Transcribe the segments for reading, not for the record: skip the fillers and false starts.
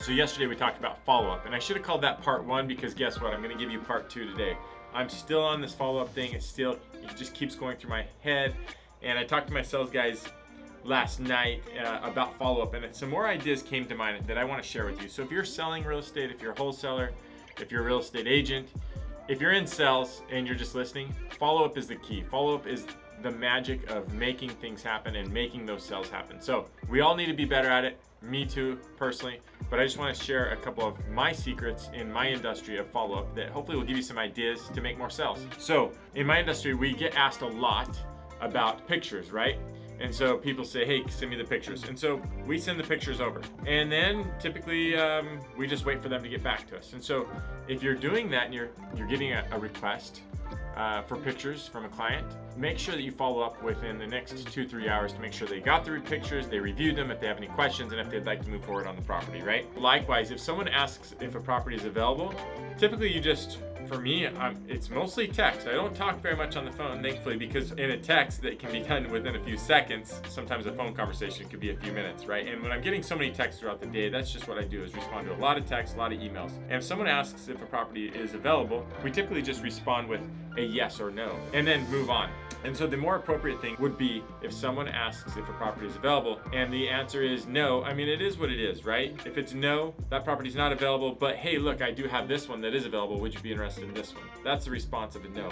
So yesterday we talked about follow-up, and I should have called that part 1 because guess what? I'm going to give you part 2 today. I'm still on this follow-up thing. It just keeps going through my head. And I talked to my sales guys last night about follow-up, and some more ideas came to mind that I want to share with you. So if you're selling real estate, if you're a wholesaler, if you're a real estate agent, if you're in sales and you're just listening, follow-up is the key. Follow-up is the magic of making things happen and making those sales happen. So we all need to be better at it. Me too, personally, but I just want to share a couple of my secrets in my industry of follow-up that hopefully will give you some ideas to make more sales. So in my industry, we get asked a lot about pictures, right? And so people say, hey, send me the pictures. And so we send the pictures over. And then typically we just wait for them to get back to us. And so if you're doing that and you're getting a request for pictures from a client, make sure that you follow up within the next 2-3 hours to make sure they got the pictures, they reviewed them, if they have any questions, and if they'd like to move forward on the property, right? Likewise, if someone asks if a property is available, typically you just, for me, it's mostly text. I don't talk very much on the phone, thankfully, because in a text that can be done within a few seconds, sometimes a phone conversation could be a few minutes, right? And when I'm getting so many texts throughout the day, that's just what I do, is respond to a lot of texts, a lot of emails. And if someone asks if a property is available, we typically just respond with a yes or no, and then move on. And so the more appropriate thing would be if someone asks if a property is available and the answer is no, I mean, it is what it is, right? If it's no, that property is not available, but hey, look, I do have this one that is available. Would you be interested in this one? That's the response of a no.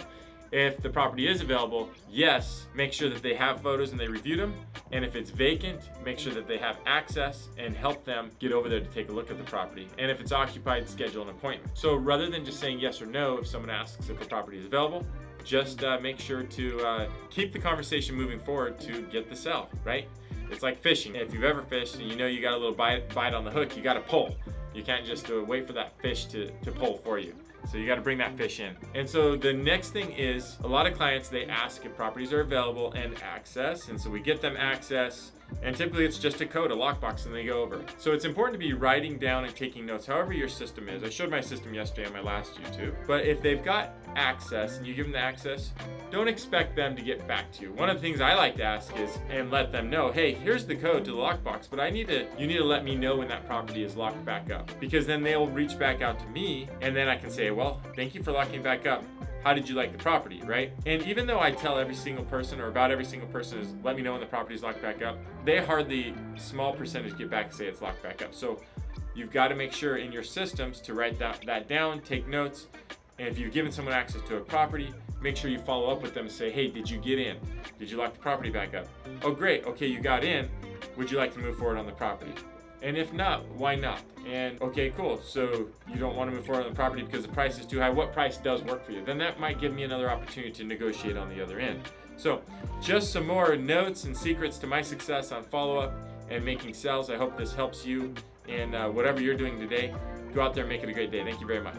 If the property is available, yes, make sure that they have photos and they reviewed them. And if it's vacant, make sure that they have access and help them get over there to take a look at the property. And if it's occupied, schedule an appointment. So rather than just saying yes or no, if someone asks if the property is available, just make sure to keep the conversation moving forward to get the sell, right? It's like fishing. If you've ever fished and you know you got a little bite on the hook, you got to pull. You can't just wait for that fish to pull for you. So you got to bring that fish in. And so the next thing is, a lot of clients, they ask if properties are available and access. And so we get them access. And typically it's just a code, a lockbox, and they go over. So it's important to be writing down and taking notes, however your system is. I showed my system yesterday on my last YouTube. But if they've got access and you give them the access, don't expect them to get back to you. One of the things I like to ask is, and let them know, hey, here's the code to the lockbox, but you need to let me know when that property is locked back up. Because then they'll reach back out to me, and then I can say, well, thank you for locking back up. How did you like the property, right? And even though I tell every single person, or about every single person, is let me know when the property is locked back up, they hardly, small percentage get back and say it's locked back up. So you've got to make sure in your systems to write that down, take notes. And if you've given someone access to a property, make sure you follow up with them and say, hey, did you get in? Did you lock the property back up? Oh, great. Okay, you got in. Would you like to move forward on the property? And if not, why not? And okay, cool. So you don't want to move forward on the property because the price is too high. What price does work for you? Then that might give me another opportunity to negotiate on the other end. So just some more notes and secrets to my success on follow-up and making sales. I hope this helps you in whatever you're doing today. Go out there and make it a great day. Thank you very much.